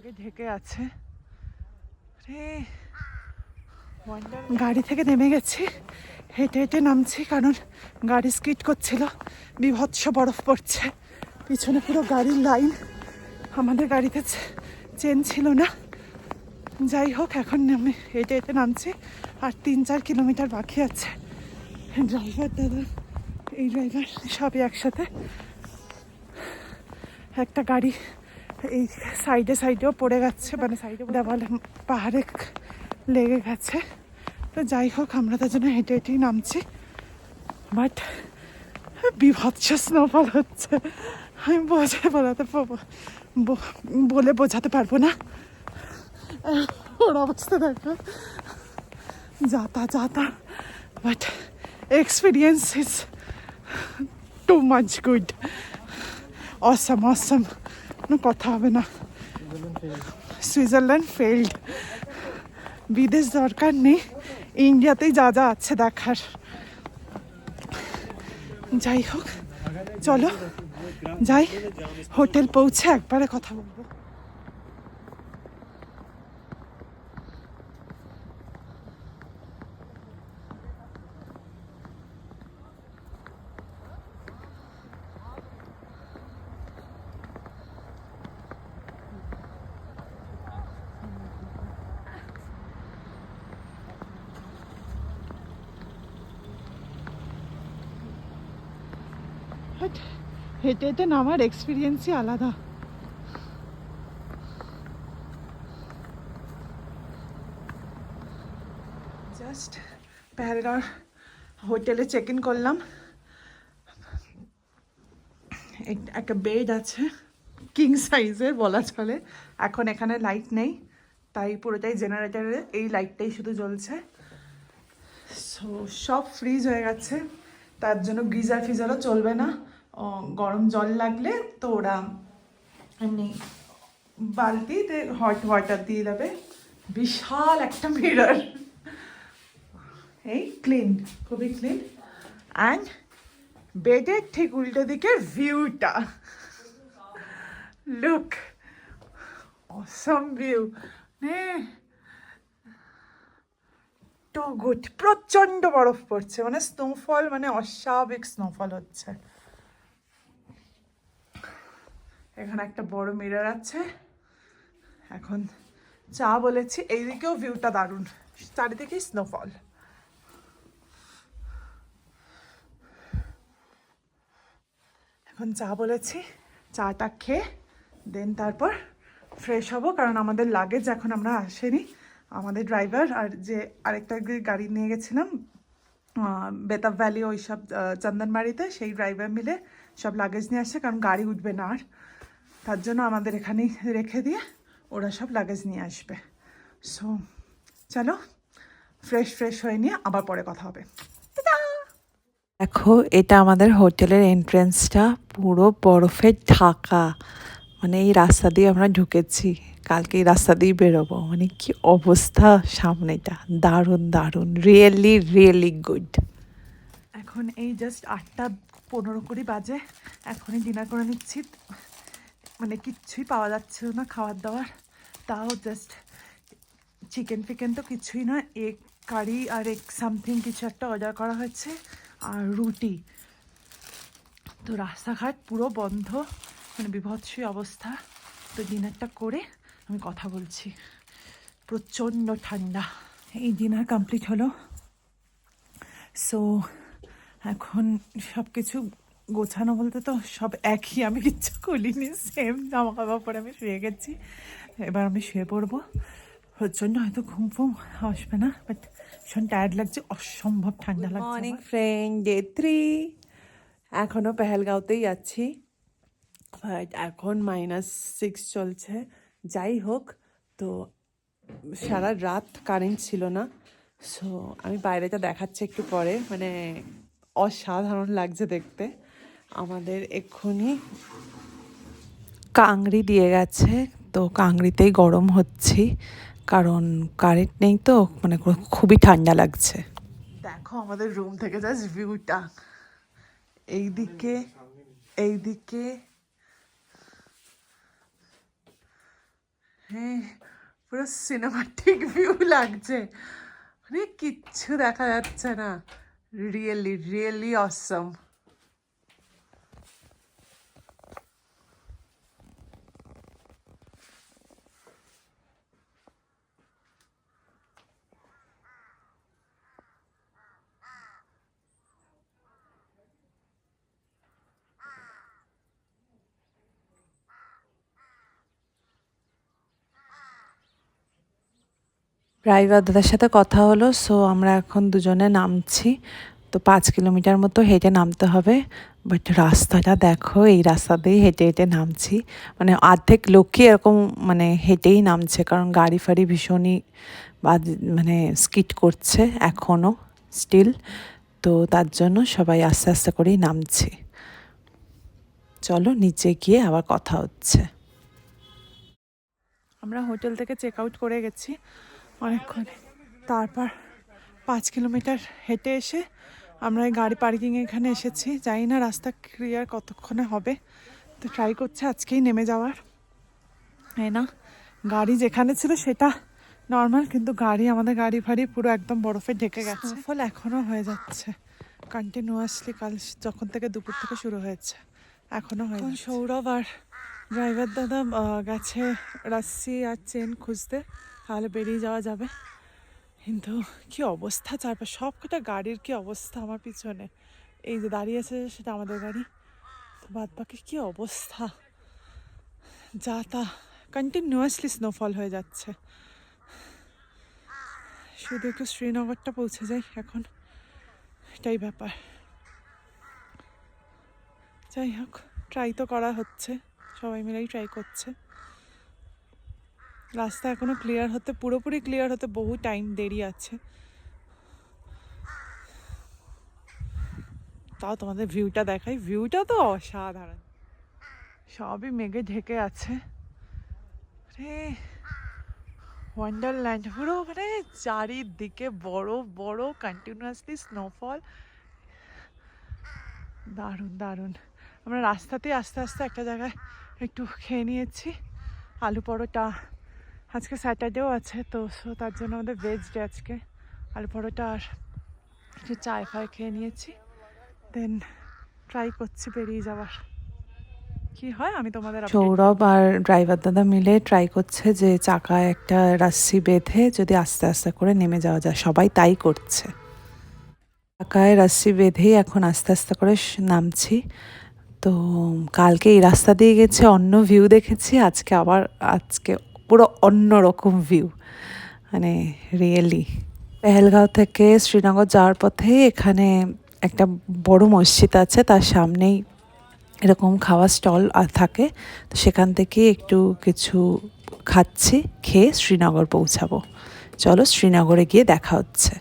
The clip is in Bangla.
ফগে ঢেকে আছে। গাড়ি থেকে নেমে গেছি, হেঁটে হেঁটে নামছি কারণ গাড়ি স্কিড করছিল, বিভৎস বরফ পড়ছে, পিছনে পুরো গাড়ির লাইন। আমাদের গাড়িতে চেন ছিল না। যাই হোক, এখন আমি হেঁটে হেঁটে নামছি, আর 3-4 কিলোমিটার বাকি আছে। ড্রাইভার দাদা, এই ড্রাইভার সবই একসাথে। একটা গাড়ি এই সাইডেও পড়ে গেছে, মানে সাইডে দেওয়ালে পাহাড়ে লেগে গেছে। তো যাই হোক, আমরা তার জন্য হেঁটে হেঁটেই নামছি। বাট বিভৎস স্নোফল হচ্ছে, আমি বলে বোঝাতে পারবো না। ওর অবস্থা দেখো, যাতা। But experience is too much good, awesome. কোনো কথা হবে না। Switzerland failed. বিদেশ দরকার নেই, ইন্ডিয়াতেই যা আছে দেখার। যাই হোক, চলো যাই, হোটেল পৌঁছে একবারে কথা বলবো। হেঁটে হেঁটে নামার এক্সপিরিয়েন্সই আলাদা। জাস্ট প্যারাগর হোটেলে চেক ইন করলাম। একটা বেড আছে, কিং সাইজের বলা চলে। এখন এখানে লাইট নেই, তাই পুরোটাই জেনারেটারে এই লাইটটাই শুধু জ্বলছে। সো সব ফ্রিজ হয়ে গেছে, তার জন্য গিজার ফিজারও চলবে না। গরম জল লাগলে তো ওরা এমনি বালতিতে হট ওয়াটার দিয়ে দেবে। বিশাল একটা মিরর, এই ক্লিন, খুবই ক্লিন। অ্যান্ড বেডের ঠিক উল্টো দিকের ভিউটা, লুক, অসম ভিউ। তো গুড, প্রচণ্ড বরফ পড়ছে, মানে স্নোফল, মানে অস্বাভাবিক স্নোফল হচ্ছে। এখানে একটা বড় মিরর আছে। এখন চা বলেছি, এইদিকেও ভিউটা দারুণ, চারিদিকেই স্নোফল। এখন চা বলেছি, চাটা খেয়ে দেন তারপর ফ্রেশ হব, কারণ আমাদের লাগেজ এখন আমরা আসেনি। আমাদের ড্রাইভার আর যে আরেকটা গাড়ি নিয়ে গেছিলাম বেতাব ভ্যালি, ওই সব চন্দনবাড়িতে, সেই ড্রাইভার মিলে সব লাগেজ নিয়ে আসছে, কারণ গাড়ি উঠবে না আর। তার জন্য আমাদের এখানেই রেখে দিয়ে ওরা সব লাগেজ নিয়ে আসবে। সো চলো ফ্রেশ হয়ে নিয়ে আবার পরে কথা হবে। দেখো, এটা আমাদের হোটেলের এন্ট্রেন্সটা, পুরো বরফে ঢাকা। মানে এই রাস্তা দিয়ে আমরা ঢুকেছি, কালকে এই রাস্তা দিয়ে বেরোবো। মানে কি অবস্থা সামনেটা, দারুণ, রিয়েলি গুড। এখন এই জাস্ট 8:15 বাজে, এখনই ডিনার করে নিচ্ছি। মানে কিচ্ছুই পাওয়া যাচ্ছিল না খাবার দাবার, তাও জাস্ট চিকেন ফিকেন তো কিছুই না, এগ কারি আর এগ সামথিং কিছু একটা অর্ডার করা হয়েছে, আর রুটি। তো রাস্তাঘাট পুরো বন্ধ, মানে বিভৎসই অবস্থা। তো ডিনারটা করে আমি কথা বলছি। প্রচণ্ড ঠান্ডা। এই ডিনার কমপ্লিট হলো। সো এখন সব কিছু গোছানো বলতে তো সব একই, আমি কিচ্ছু খুলিনি, সেম জামা কাপড় পরে আমি শুয়ে গেছি। এবার আমি শুয়ে পড়বো। প্রচণ্ড হয়তো ঘুম আসবে না, বাট ভীষণ টায়ার্ড লাগছে, অসম্ভব ঠান্ডা লাগছে। Morning friend, day 3। এখনও পেহেলগাঁওতেই আছি, বাট এখন -6 চলছে। যাই হোক, তো সারা রাত কারেন্ট ছিল না। সো আমি বাইরেটা দেখাচ্ছি একটু পরে, মানে অসাধারণ লাগছে দেখতে। আমাদের এক্ষুনি কাংড়ি দিয়ে গেছে, তো কাংড়িতেই গরম হচ্ছি, কারণ কারেন্ট নেই তো, মানে খুবই ঠান্ডা লাগছে। দেখো আমাদের রুম থেকে জাস্ট ভিউটা, এইদিকে হ্যাঁ, পুরো সিনেমাটিক ভিউ লাগছে, মানে কিচ্ছু দেখা যাচ্ছে না। রিয়েলি রিয়েলি অসম। ড্রাইভার দাদার সাথে কথা হলো, সো আমরা এখন দুজনে নামছি। তো 5 কিলোমিটার মতো হেঁটে নামতে হবে। বাট রাস্তাটা দেখো, এই রাস্তা দিয়ে হেঁটে হেঁটে নামছি, মানে অর্ধেক লোকই এরকম মানে হেঁটেই নামছে, কারণ গাড়ি ফাড়ি ভীষণই মানে স্কিড করছে এখনও স্টিল। তো তার জন্য সবাই আস্তে আস্তে করেই নামছি। চলো নিচে গিয়ে আবার কথা হচ্ছে। আমরা হোটেল থেকে চেক আউট করে গেছি অনেকক্ষণ, তারপর 5 কিলোমিটার হেঁটে এসে আমরা এই গাড়ি পার্কিংয়ে এখানে এসেছি। জানি না রাস্তা ক্লিয়ার কতক্ষণে হবে, তো ট্রাই করছে আজকেই নেমে যাওয়ার। তাই না, গাড়ি যেখানে ছিল সেটা নর্মাল, কিন্তু আমাদের গাড়ি ফাড়ি পুরো একদম বরফে ঢেকে গেছে। ফল এখনও হয়ে যাচ্ছে কন্টিনিউয়াসলি, কাল যখন থেকে দুপুর থেকে শুরু হয়েছে এখনও হয়ে যাচ্ছে। সৌরভ আর ড্রাইভার দাদা গেছে রাস্সি আর চেন খুঁজতে, তাহলে বেরিয়ে যাওয়া যাবে। কিন্তু কি অবস্থা চারপাশ, সব কটা গাড়ির কি অবস্থা। আমার পিছনে এই যে দাঁড়িয়ে আছে সেটা আমাদের গাড়ি, বাদ বাকি কি অবস্থা, যা তা কন্টিনিউয়াসলি স্নোফল হয়ে যাচ্ছে। শুধু একটু শ্রীনগরটা পৌঁছে যাই এখন, এটাই ব্যাপার। যাই হোক, ট্রাই তো করা হচ্ছে, সবাই মিলেই ট্রাই করছে। রাস্তা এখনো ক্লিয়ার হতে, পুরোপুরি ক্লিয়ার হতে বহু টাইম দেরি আছে। তাও তোমাদের ভিউটা দেখাই, ভিউটা তো অসাধারণ, সবই মেঘে ঢেকে আছে। রে ওয়ান্ডারল্যান্ড পুরো, মানে চারিদিকে বড় বড় কন্টিনিউয়াসলি স্নোফল, দারুণ দারুণ। আমরা রাস্তাতেই আস্তে আস্তে একটা জায়গায় একটু খেয়ে নিয়েছি আলু পরোটা। আজকে স্যাটারডেও আছে, তো তার জন্য আমাদের ভেজ ডে আজকে। আলু পরোটা আর একটু চায় ফায় খেয়ে নিয়েছি, দেন ট্রাই করছি বেরিয়ে যাওয়ার। কি হয় আমি তোমাদের। সৌরভ আর ড্রাইভার দাদা মিলে ট্রাই করছে যে চাকায় একটা রাস্সি বেঁধে যদি আস্তে আস্তে করে নেমে যাওয়া যায়, সবাই তাই করছে। চাকায় রাস্সি বেঁধেই এখন আস্তে আস্তে করে নামছি। তো কালকে এই রাস্তা দিয়ে গেছে, অন্য ভিউ দেখেছি, আজকে পুরো অন্য রকম ভিউ, মানে রিয়েলি। পেহেলগাঁও থেকে শ্রীনগর যাওয়ার পথে এখানে একটা বড় মসজিদ আছে, তার সামনেই এরকম খাওয়া স্টল থাকে, তো সেখান থেকে একটু কিছু খাচ্ছি, খেয়ে শ্রীনগর পৌঁছাবো। চলো শ্রীনগরে গিয়ে দেখা হচ্ছে।